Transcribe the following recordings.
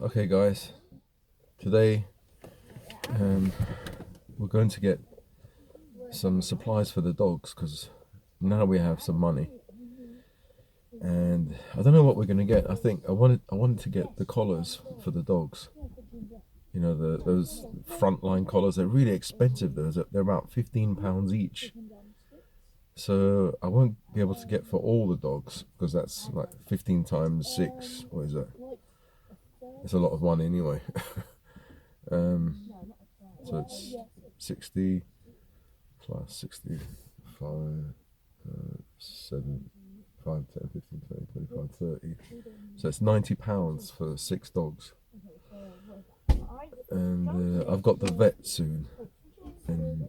Okay, guys, today we're going to get some supplies for the dogs because now we have some money, and I don't know what we're going to get. I wanted to get the collars for the dogs. You know, those frontline collars. They're really expensive. They're about £15 each. So I won't be able to get for all the dogs because that's like 15 times 6. What is that? It's a lot of money anyway. um, so it's 60 plus 65, 7, 5, 10, 15, 20, 25, 30. So it's £90 for 6 dogs. And I've got the vet soon. And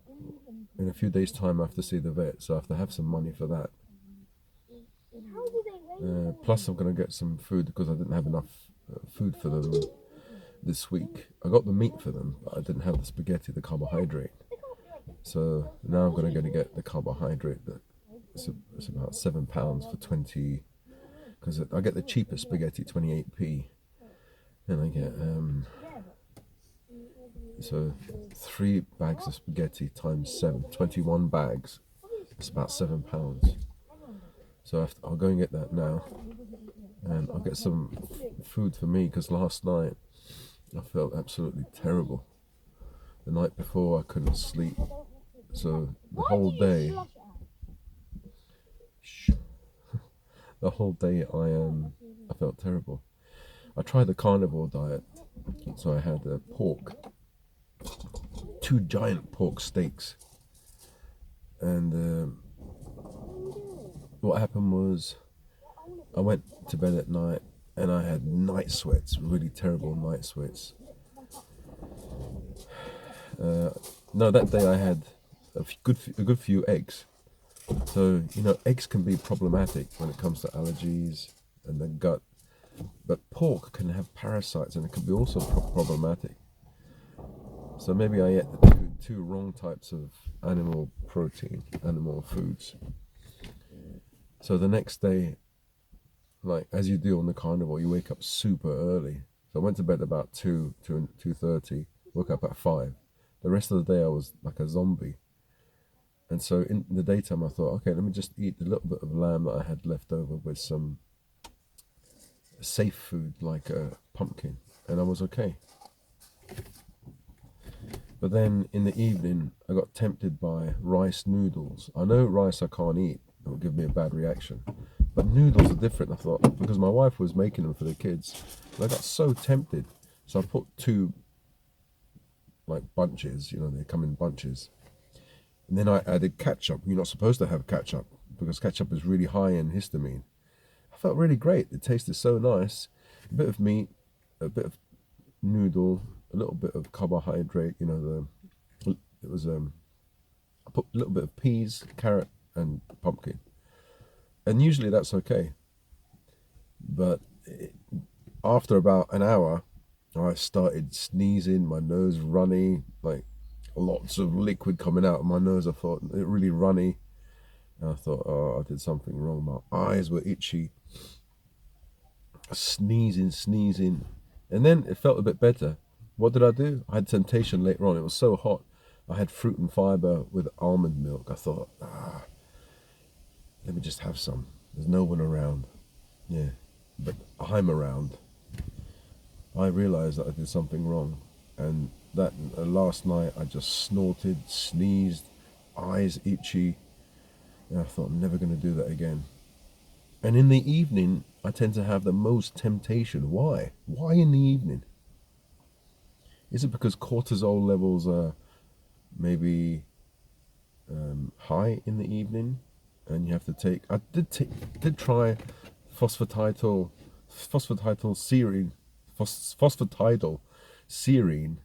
in a few days' time, I have to see the vet, so I have to have some money for that. Plus, I'm going to get some food because I didn't have enough food for them this week. I got the meat for them, but I didn't have the spaghetti, the carbohydrate. So now I'm going to get the carbohydrate. It's about £7 for 20, because I get the cheapest spaghetti, 28p, and I get so 3 bags of spaghetti times 7, 21 bags. It's about £7. So I'll go and get that now, and I'll get some food for me because last night I felt absolutely terrible. The night before I couldn't sleep, so the whole day I felt terrible. I tried the carnivore diet, so I had pork, 2 giant pork steaks, and what happened was I went to bed at night and I had night sweats, really terrible night sweats. No, that day I had a good few eggs. So eggs can be problematic when it comes to allergies and the gut, but pork can have parasites and it can be also problematic. So maybe I ate the two wrong types of animal protein, animal foods. So the next day, like as you do on the carnivore, you wake up super early. So I went to bed about 2:30, woke up at 5. The rest of the day I was like a zombie. And so in the daytime I thought, okay, let me just eat a little bit of lamb that I had left over with some safe food like a pumpkin, and I was okay. But then in the evening, I got tempted by rice noodles. I know rice I can't eat; it will give me a bad reaction. But noodles are different. I thought because my wife was making them for the kids, and I got so tempted. So I put 2 like bunches. They come in bunches, and then I added ketchup. You're not supposed to have ketchup because ketchup is really high in histamine. I felt really great. It tasted so nice. A bit of meat, a bit of noodle, a little bit of carbohydrate. It was I put a little bit of peas, carrot, and pumpkin, and usually that's okay. But after about an hour, I started sneezing, my nose runny, like lots of liquid coming out of my nose. I thought it really runny. And I thought, oh, I did something wrong. My eyes were itchy, sneezing. And then it felt a bit better. What did I do? I had temptation later on. It was so hot. I had fruit and fiber with almond milk. I thought, let me just have some. There's no one around. Yeah, but I'm around. I realized that I did something wrong. And that last night I just snorted, sneezed, eyes itchy. And I thought, I'm never going to do that again. And in the evening, I tend to have the most temptation. Why? Why in the evening? Is it because cortisol levels are maybe high in the evening, and you have to take? I did try phosphatidylserine, phosphatidylserine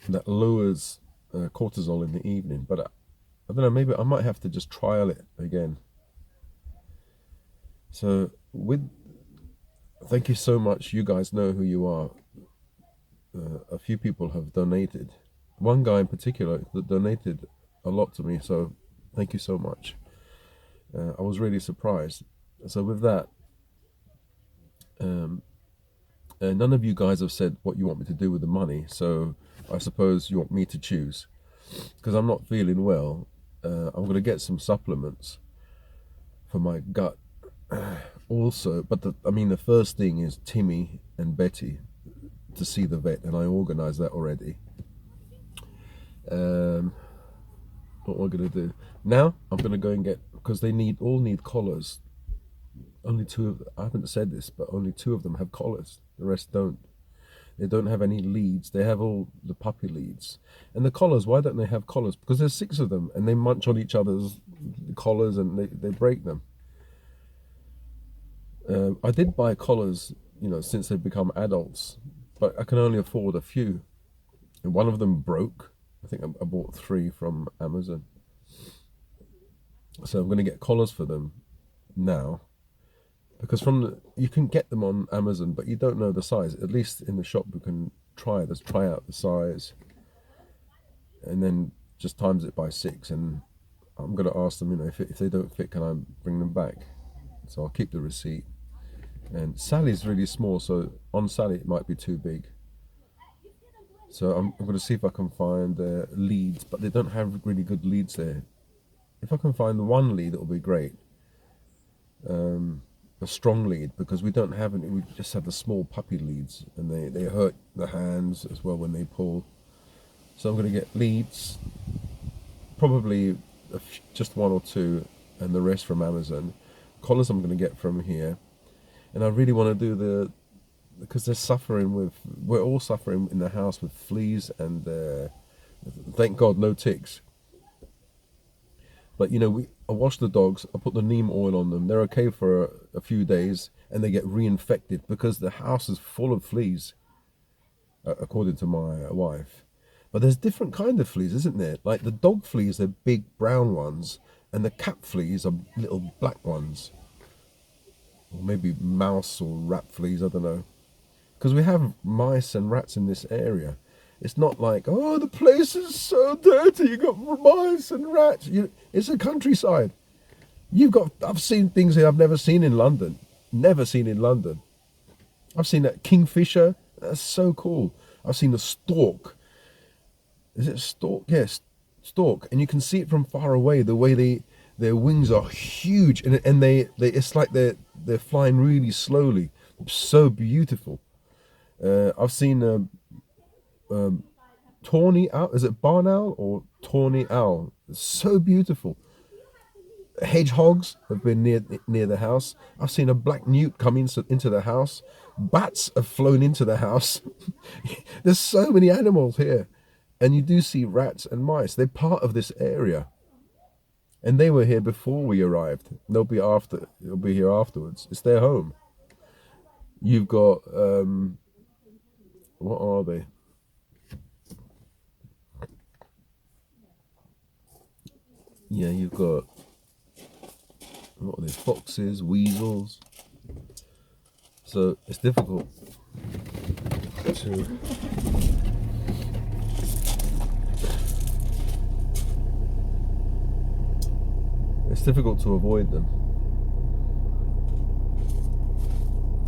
that lowers cortisol in the evening. But I don't know. Maybe I might have to just trial it again. So thank you so much. You guys know who you are. A few people have donated. One guy in particular that donated a lot to me, so thank you so much. I was really surprised. So with that, um, None of you guys have said what you want me to do with the money, so I suppose you want me to choose. Because I'm not feeling well, I'm going to get some supplements for my gut also. But the first thing is Timmy and Betty to see the vet, and I organised that already. What am I going to do? Now I'm going to go and get, because they all need collars. Only I haven't said this, but only 2 of them have collars. The rest don't. They don't have any leads. They have all the puppy leads. And the collars, why don't they have collars? Because there's 6 of them, and they munch on each other's collars and they break them. I did buy collars, since they've become adults, but I can only afford a few. And one of them broke. I think I bought 3 from Amazon. So I'm going to get collars for them now. Because you can get them on Amazon, but you don't know the size. At least in the shop you can try out the size, and then just times it by 6. And I'm going to ask them, if they don't fit, can I bring them back? So I'll keep the receipt. And Sally's really small, so on Sally it might be too big. So I'm going to see if I can find leads, but they don't have really good leads there. If I can find one lead, it'll be great. A strong lead, because we don't have any. We just have the small puppy leads, and they hurt the hands as well when they pull. So I'm going to get leads, probably just 1 or 2, and the rest from Amazon. Collars I'm going to get from here, and I really want to do because we're all suffering in the house with fleas, and thank God no ticks. But I wash the dogs, I put the neem oil on them, they're okay for a few days, and they get reinfected because the house is full of fleas, according to my wife. But there's different kind of fleas, isn't there? Like the dog fleas are big brown ones, and the cat fleas are little black ones. Or maybe mouse or rat fleas, I don't know. Because we have mice and rats in this area. It's not like, oh, the place is so dirty, you got mice and rats. It's a countryside. I've seen things here I've never seen in London. Never seen in London. I've seen that kingfisher. That's so cool. I've seen a stork. Is it a stork? Yes, stork. And you can see it from far away, the way their wings are huge. And it's like they're flying really slowly. So beautiful. I've seen tawny owl. Is it barn owl or tawny owl? It's so beautiful. Hedgehogs have been near the house. I've seen a black newt come into the house. Bats have flown into the house. There's so many animals here, and you do see rats and mice. They're part of this area, and they were here before we arrived. They'll be here afterwards. It's their home. You've got what are they? Yeah, you've got, what are they, foxes, weasels. So it's difficult to avoid them.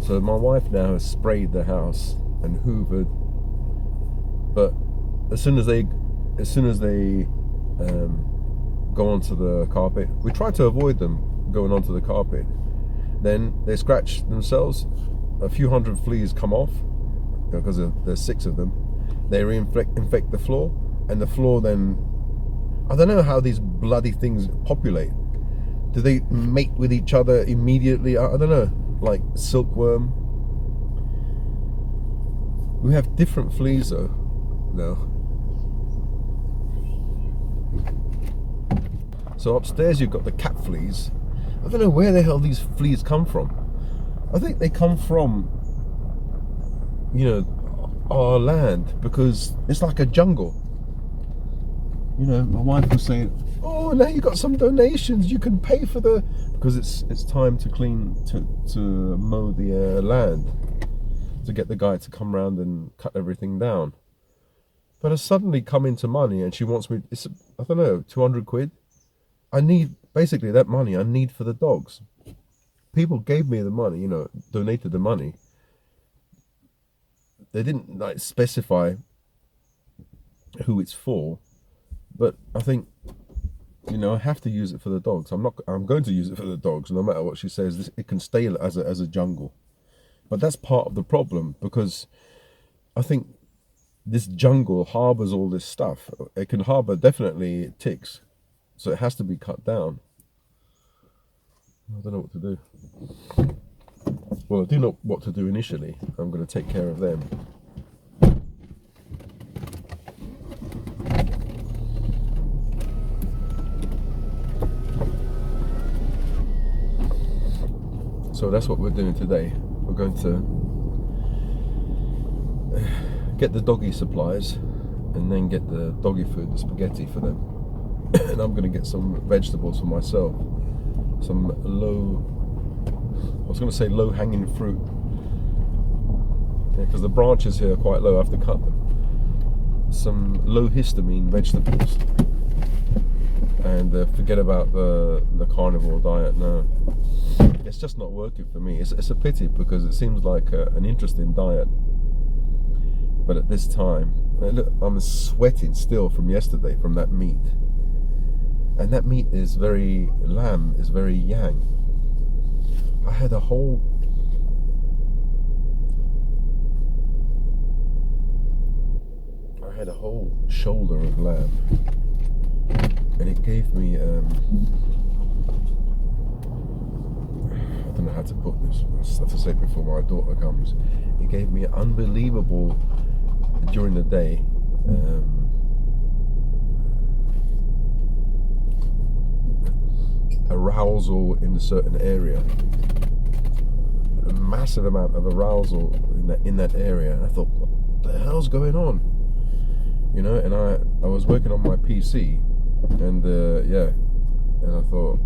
So my wife now has sprayed the house and hoovered, but as soon as they go onto the carpet, we try to avoid them going onto the carpet. Then they scratch themselves. A few hundred fleas come off because there's 6 of them. They infect the floor, and the floor then, I don't know how these bloody things populate. Do they mate with each other immediately? I don't know, like silkworm. We have different fleas though now. So upstairs you've got the cat fleas. I don't know where the hell these fleas come from. I think they come from, our land, because it's like a jungle. My wife was saying, oh, now you got some donations, you can pay for because it's time to to mow the land, to get the guy to come round and cut everything down. But I suddenly come into money, and she wants me, I don't know, 200 quid. I need, basically that money I need for the dogs. People gave me the money, donated the money. they didn't like specify who it's for, but I think, you know, I have to use it for the dogs. I'm going to use it for the dogs, no matter what she says. It can stay as a jungle, but that's part of the problem, because I think this jungle harbors all this stuff. It can harbor definitely ticks, so it has to be cut down. I don't know what to do. Well, I do know what to do initially. I'm going to take care of them. So that's what we're doing today. We're going to get the doggy supplies and then get the doggy food, the spaghetti for them. And I'm going to get some vegetables for myself. Some low hanging fruit. Because the branches here are quite low, I have to cut them. Some low histamine vegetables. And forget about the carnivore diet now. It's just not working for me. It's a pity, because it seems like an interesting diet. But at this time, look, I'm sweating still from yesterday, from that meat. And that meat is lamb is very yang. I had a whole shoulder of lamb, and it gave me I don't know how to put this. I have to say it before my daughter comes. It gave me unbelievable, during the day, arousal in a certain area, a massive amount of arousal in that area. And I thought, what the hell's going on? You know, and I was working on my PC, and and I thought,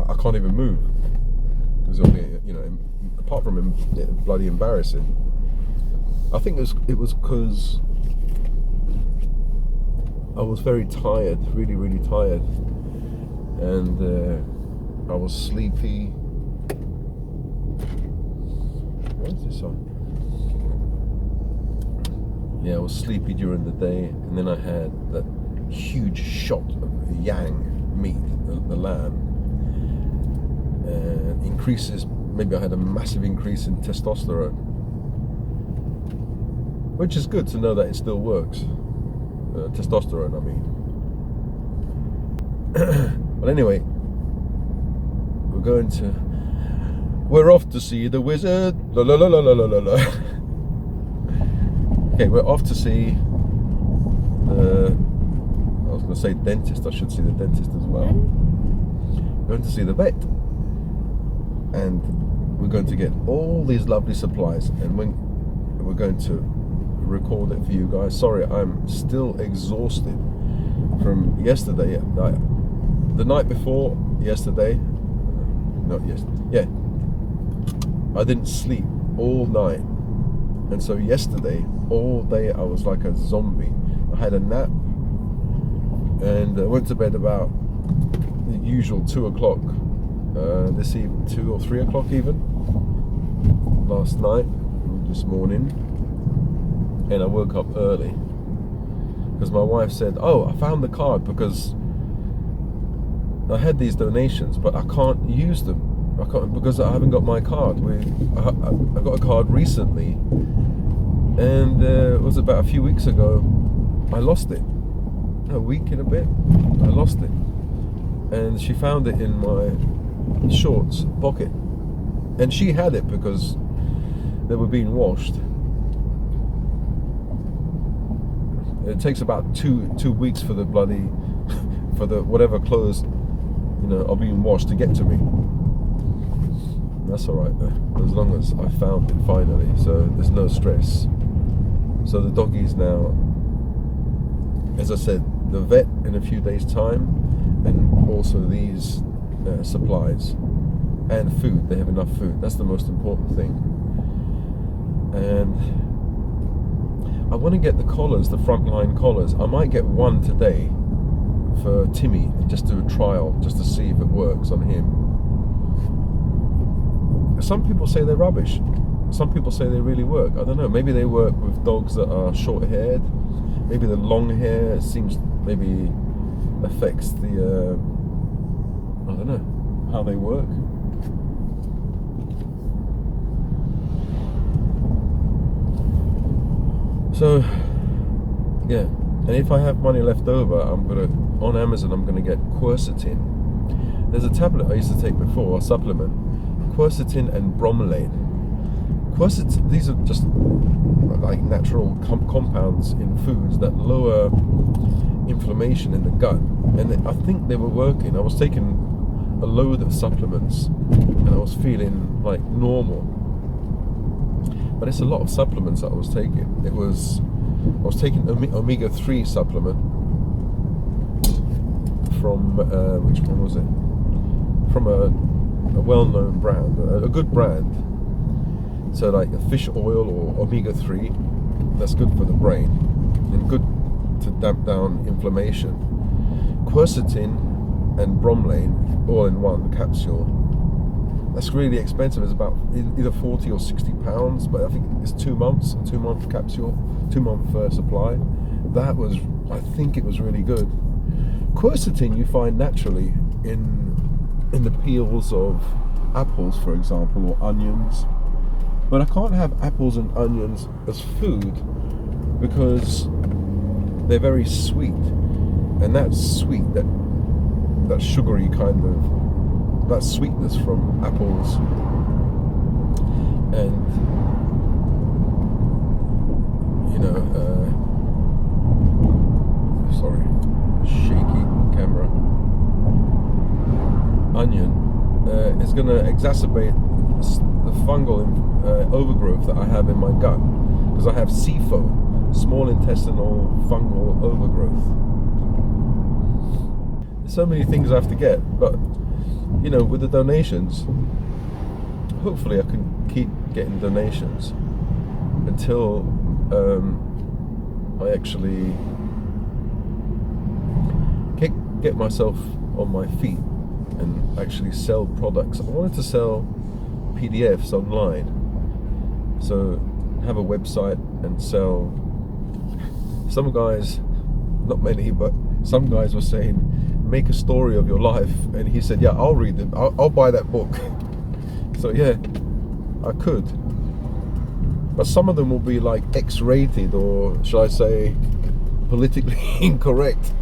I can't even move. It was, you know, apart from bloody embarrassing. I think it was because I was very tired, really, really tired. And I was sleepy. Where's this on? Yeah, I was sleepy during the day, and then I had that huge shot of yang meat, the lamb. Increases, maybe I had a massive increase in testosterone, which is good to know that it still works. Testosterone, I mean. But anyway, we're off to see the wizard. La la la la la la la. Okay, we're off to see I was going to say dentist. I should see the dentist as well. We're going to see the vet, and we're going to get all these lovely supplies, and we're going to record it for you guys. Sorry, I'm still exhausted from yesterday. The night before yesterday, I didn't sleep all night, and so yesterday all day I was like a zombie. I had a nap, and I went to bed about the usual 2 o'clock this evening, 2 or 3 o'clock even, last night, this morning, and I woke up early because my wife said, "Oh, I found the card, because I had these donations, but I can't use them. I can't, because I haven't got my card. I got a card recently, and it was about a few weeks ago. I lost it. A week and a bit. I lost it, and she found it in my shorts pocket, and she had it because they were being washed. It takes about two weeks for the bloody for the whatever clothes, you know, are being washed to get to me. That's all right though, as long as I found it finally, so there's no stress. So the doggies now, as I said, the vet in a few days' time, and also these supplies and food. They have enough food. That's the most important thing. And I want to get the collars, the frontline collars. I might get one today for Timmy and just do a trial, just to see if it works on him. Some people say they're rubbish. some people say they really work. I don't know. Maybe they work with dogs that are short-haired. Maybe the long hair seems maybe affects the I don't know how they work. So yeah, and if I have money left over, on Amazon I'm gonna get quercetin. There's a tablet I used to take before, a supplement, quercetin and bromelain. Quercetin, these are just like natural compounds in foods that lower inflammation in the gut, and I think they were working. I was taking a load of supplements and I was feeling like normal, but it's a lot of supplements that I was taking. I was taking omega-3 supplement from which one was it? From a well-known brand, a good brand. So like a fish oil or omega-3, that's good for the brain and good to damp down inflammation. Quercetin and bromelain all in one capsule. That's really expensive. It's about either 40 or 60 pounds, but I think it's 2 months, a 2-month capsule, 2-month supply. That was, I think it was really good. Quercetin you find naturally in the peels of apples, for example, or onions. But I can't have apples and onions as food because they're very sweet, and that sweet, that sugary kind of, that sweetness from apples and sorry, shaky camera, onion is going to exacerbate the fungal overgrowth that I have in my gut, because I have SIFO, small intestinal fungal overgrowth. There's so many things I have to get, but with the donations, hopefully I can keep getting donations until I actually get myself on my feet and actually sell products. I wanted to sell PDFs online, so have a website and sell. Some guys, not many, but some guys were saying, make a story of your life, and he said, yeah, I'll read them, I'll buy that book. So yeah, I could, but some of them will be like X-rated, or should I say politically incorrect.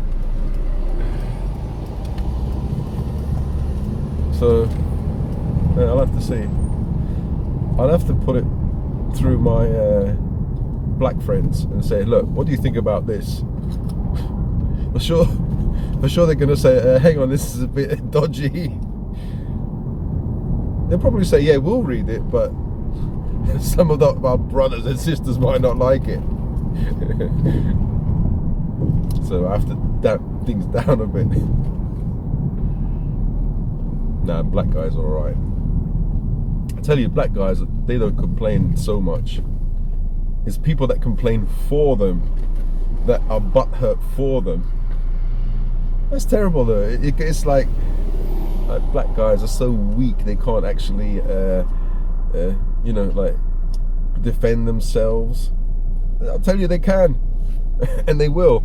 So yeah, I'll have to see. I'll have to put it through my black friends and say, look, what do you think about this? For sure they're going to say, hang on, this is a bit dodgy. They'll probably say, yeah, we'll read it, but some of our brothers and sisters might not like it. So I have to damp things down a bit. Nah, black guys are alright. I tell you, black guys, they don't complain so much. It's people that complain for them, that are butthurt for them. That's terrible though. It's like black guys are so weak, they can't actually like defend themselves. I'll tell you, they can. And they will.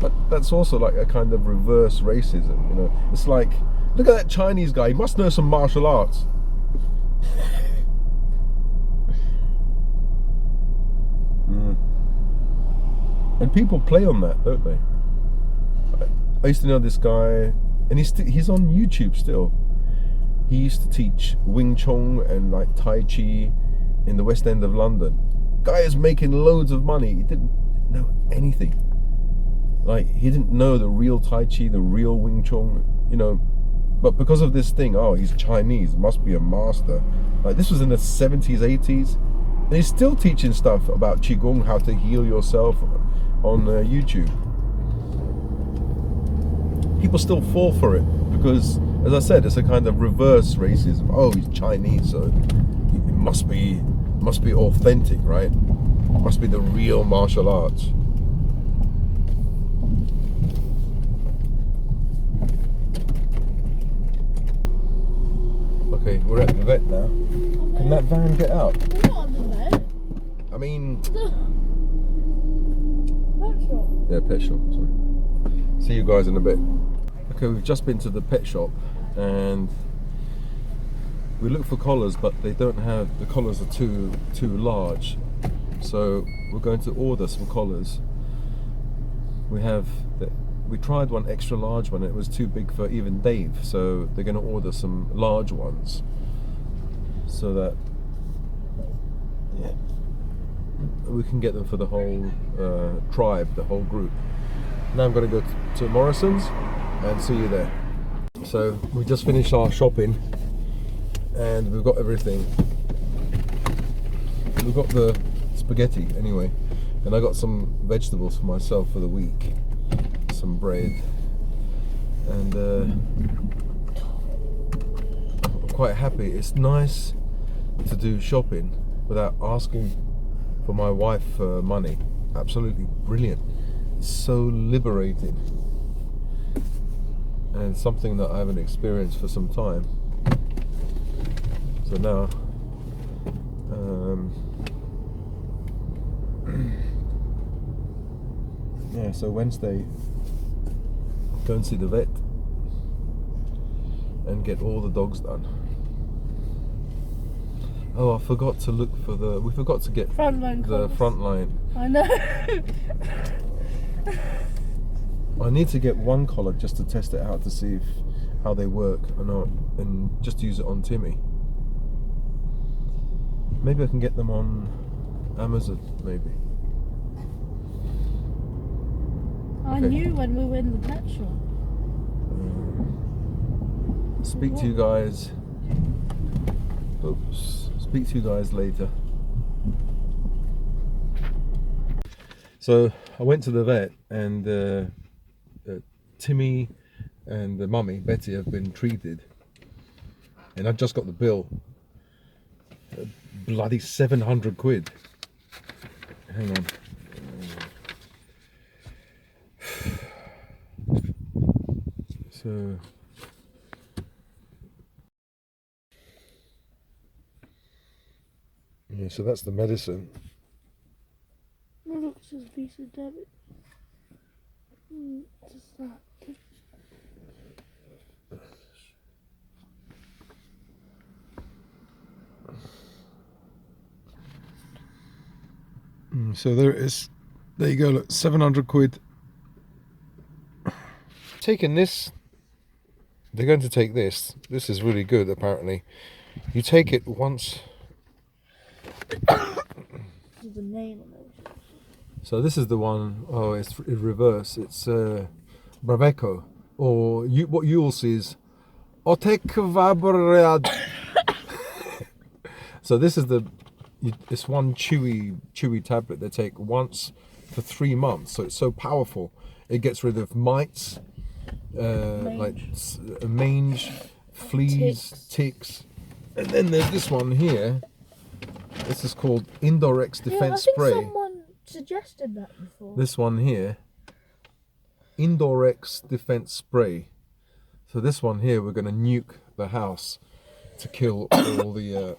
But that's also like a kind of reverse racism, It's like, look at that Chinese guy, he must know some martial arts. And people play on that, don't they? I used to know this guy, and he's on YouTube still. He used to teach Wing Chun and like Tai Chi in the West End of London. Guy is making loads of money. He didn't know anything. Like, he didn't know the real Tai Chi, the real Wing Chun, But because of this thing, oh, he's Chinese, must be a master. Like, this was in the 70s, 80s. And he's still teaching stuff about Qigong, how to heal yourself on YouTube. People still fall for it because, as I said, it's a kind of reverse racism. Oh, he's Chinese, so he must be authentic, right? Must be the real martial arts. Okay, we're at the vet now. Can that van get out? We're not on the bed. I mean... Pet shop. Yeah, pet shop, sorry. See you guys in a bit. Okay, we've just been to the pet shop and we looked for collars, but they don't have, the collars are too large. So we're going to order some collars. We tried one extra large one, it was too big for even Dave, so they're going to order some large ones so that we can get them for the whole tribe, the whole group. Now I'm going to go to Morrison's and see you there. So we just finished our shopping and we've got everything. We've got the spaghetti anyway, and I got some vegetables for myself for the week, some bread, and I'm quite happy. It's nice to do shopping without asking for my wife for money. Absolutely brilliant. It's so liberating, and something that I haven't experienced for some time. So now yeah, so Wednesday go and see the vet and get all the dogs done. Oh, I forgot to look for we forgot to get the front line. I know. I need to get one collar just to test it out to see how they work or not, and just use it on Timmy. Maybe I can get them on Amazon, maybe. I knew when we were in the pet shop. Speak to you guys. Oops. Speak to you guys later. So I went to the vet, and Timmy and the mummy Betty have been treated, and I just got the bill. Bloody 700 quid. Hang on. So yeah, so that's the medicine. My doctor's Visa debit. Just that. So there it is. There you go, look, 700 quid. Taking this, they're going to take this. This is really good, apparently. You take it once. The name on it. So this is the one, oh, it's in reverse. It's Braveco. Or what you will see is Otekvabrad. So this is it's one chewy tablet they take once for 3 months. So it's so powerful. It gets rid of mites, like mange, fleas, ticks. And then there's this one here. This is called Indorex Defense Spray. I think someone suggested that before. This one here, Indorex Defense Spray. So this one here, we're going to nuke the house to kill all the...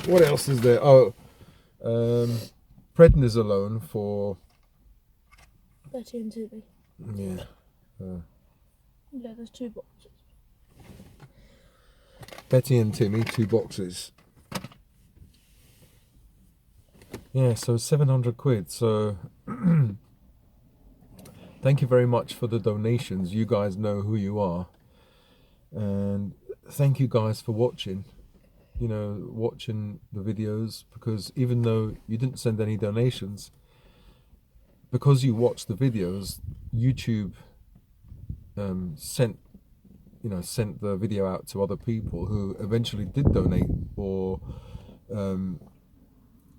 what else is there? Oh, prednisolone for... Betty and Timmy. Yeah. Yeah, there's 2 boxes. Betty and Timmy, 2 boxes. Yeah, so 700 quid. So thank you very much for the donations. You guys know who you are. And thank you guys for watching. You know, watching the videos, because even though you didn't send any donations, because you watched the videos, YouTube sent the video out to other people who eventually did donate or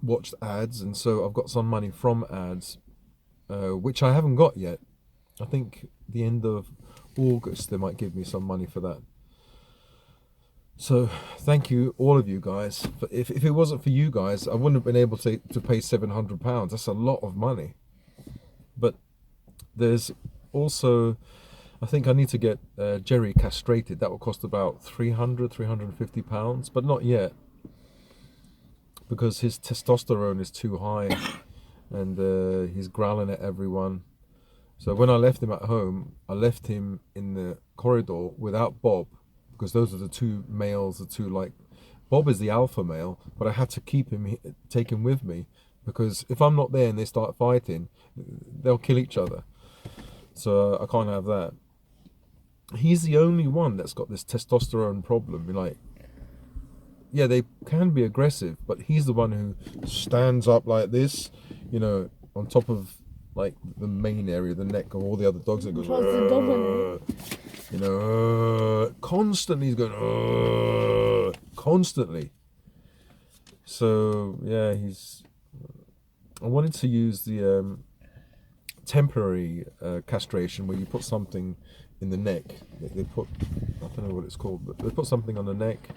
watched ads, and so I've got some money from ads, which I haven't got yet. I think the end of August they might give me some money for that. So thank you, all of you guys. If it wasn't for you guys, I wouldn't have been able to pay £700. That's a lot of money. But there's also, I think I need to get Jerry castrated. That will cost about £350, but not yet. because his testosterone is too high, and he's growling at everyone. So when I left him at home, I left him in the corridor without Bob, because those are the two males, the two like. Bob is the alpha male, but I had to take him with me, because if I'm not there and they start fighting, they'll kill each other. So I can't have that. He's the only one that's got this testosterone problem. Like, yeah, they can be aggressive, but he's the one who stands up like this, on top of like the main area, the neck of all the other dogs, and goes, constantly. He's going, constantly. So yeah, I wanted to use the temporary castration, where you put something in the neck. They put, I don't know what it's called, but they put something on the neck,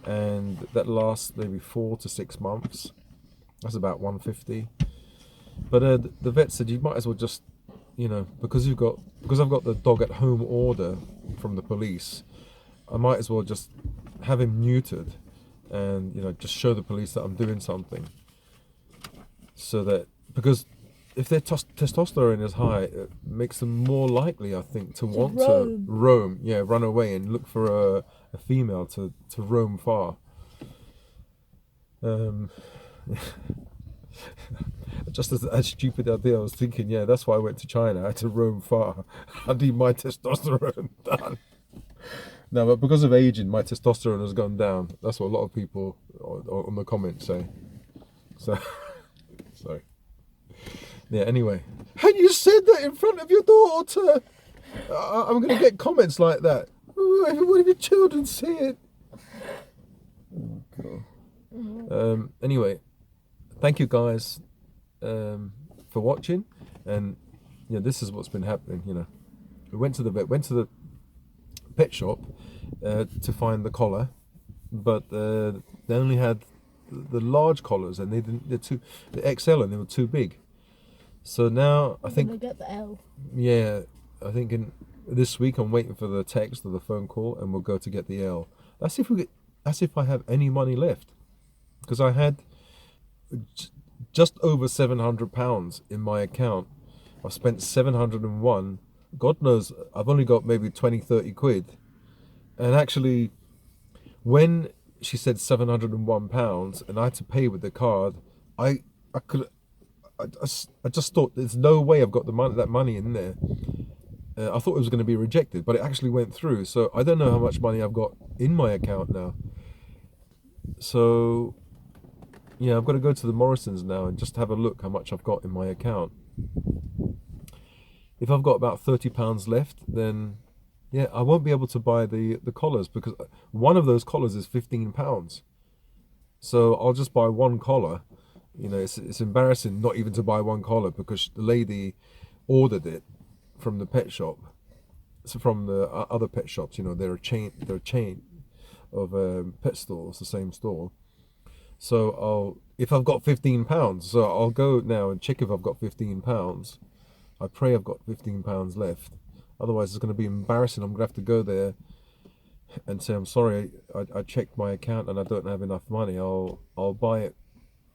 and that lasts maybe 4 to 6 months. That's about 150. But the vet said you might as well just, because I've got the dog at home order from the police, I might as well just have him neutered, and just show the police that I'm doing something. So that, because if their testosterone is high, it makes them more likely, I think, to want to roam, run away and look for a female to roam far. Just as a stupid idea, I was thinking, that's why I went to China. I had to roam far. I need my testosterone done. No, but because of aging, my testosterone has gone down. That's what a lot of people on the comments say. So, sorry. Yeah, anyway. And you said that in front of your daughter! I'm going to get comments like that. Oh, one of your children see it. Oh, God. Anyway, thank you guys for watching. And, this is what's been happening, We went to the pet shop to find the collar, but they only had the large collars, and the XL, and they were too big. So now I think get the L. Yeah, I think in this week I'm waiting for the text or the phone call, and we'll go to get the L. That's if I have any money left, because I had just over £700 in my account. I've spent 701. God knows I've only got maybe 20-30 quid. And actually, when she said £701 and I had to pay with the card, I just thought there's no way I've got that money in there. I thought it was going to be rejected, but it actually went through. So I don't know how much money I've got in my account now. So I've got to go to the Morrisons now and just have a look how much I've got in my account. If I've got about £30 left, then I won't be able to buy the collars, because one of those collars is £15. So I'll just buy one collar. It's embarrassing not even to buy one collar, because the lady ordered it from the pet shop, so from the other pet shops. They're a chain of pet stores, the same store. So if I've got £15, so I'll go now and check if I've got £15. I pray I've got £15 left. Otherwise, it's going to be embarrassing. I'm going to have to go there and say, I'm sorry, I checked my account and I don't have enough money. I'll buy it.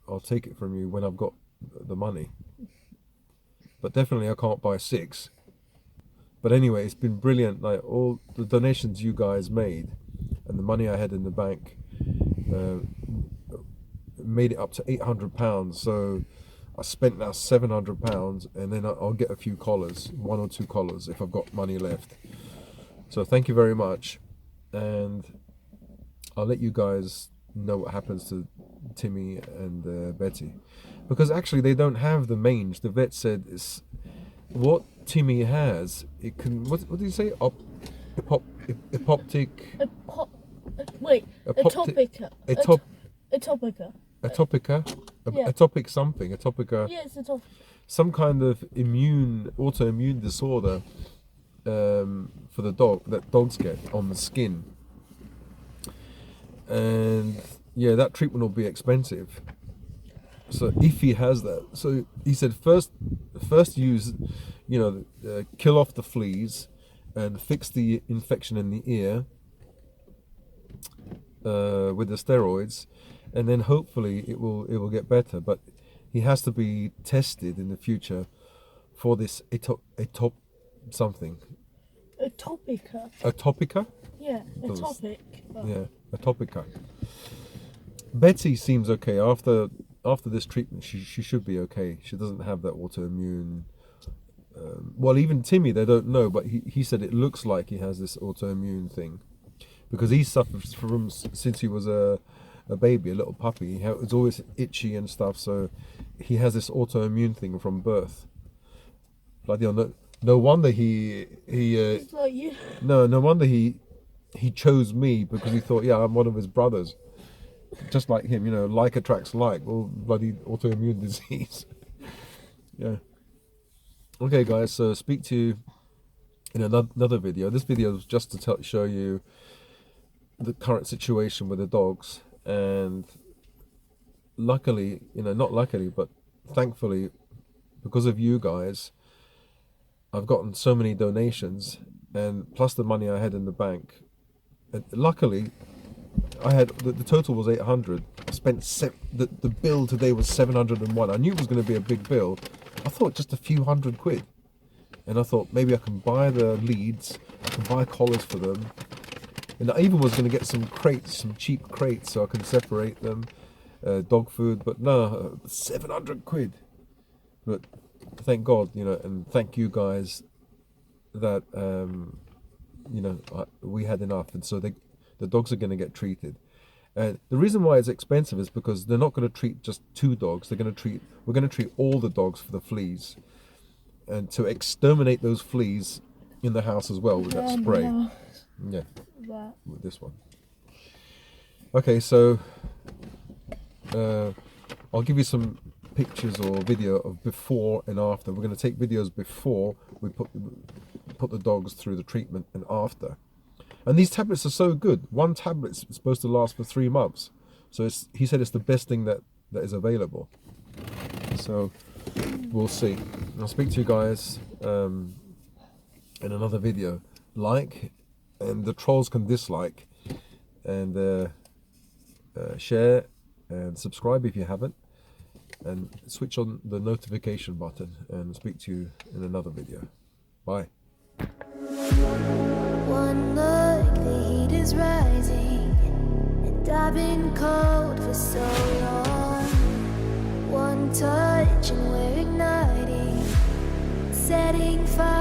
I'll take it from you when I've got the money. But definitely I can't buy 6. But anyway, it's been brilliant. Like, all the donations you guys made and the money I had in the bank made it up to £800. So I spent now £700, and then I'll get a few collars, 1 or 2 collars, if I've got money left. So thank you very much, and I'll let you guys know what happens to Timmy and Betty, because actually they don't have the mange. The vet said it's what Timmy has. It can, what did he say? Atopica. Atopic something. Atopica. Yeah, it's atopic. Some kind of autoimmune disorder for the dog that dogs get on the skin. And that treatment will be expensive. So if he has that, so he said first use, kill off the fleas and fix the infection in the ear with the steroids. and then hopefully it will get better. But he has to be tested in the future for this something. Atopica. Atopica? Yeah, atopic. But Yeah, atopica. Betty seems okay after this treatment. She should be okay. She doesn't have that autoimmune. Well, even Timmy, they don't know, but he said it looks like he has this autoimmune thing because he suffers from since he was a baby, a little puppy. It's always itchy and stuff, so he has this autoimmune thing from birth. Like, no wonder it's like you. no wonder he chose me because he thought, yeah, I'm one of his brothers, just like him. Like attracts like. Well, bloody autoimmune disease. Yeah. Okay, guys. So speak to you in another video. This video is just to show you the current situation with the dogs, and luckily, not luckily, but thankfully, because of you guys, I've gotten so many donations, and plus the money I had in the bank. And luckily, I had the total was 800. I spent the bill today was 701. I knew it was going to be a big bill. I thought just a few hundred quid, and I thought maybe I can buy the leads, I can buy collars for them, and I even was going to get some crates, some cheap crates, so I can separate them, dog food. But no, 700 quid. But thank God, and thank you guys that we had enough, and so the dogs are going to get treated. And the reason why it's expensive is because they're not going to treat just 2 dogs. We're going to treat all the dogs for the fleas, and to exterminate those fleas in the house as well with that spray. Yeah, with this one. Okay, so I'll give you some pictures or video of before and after. We're going to take videos before we put the dogs through the treatment and after. And these tablets are so good. One tablet's supposed to last for 3 months. So he said it's the best thing that is available. So we'll see. I'll speak to you guys in another video. Like, and the trolls can dislike, and share and subscribe if you haven't, and switch on the notification button, and speak to you in another video. Bye. One look, the heat is rising, and I've been cold for so long. One touch and we're igniting, setting fire.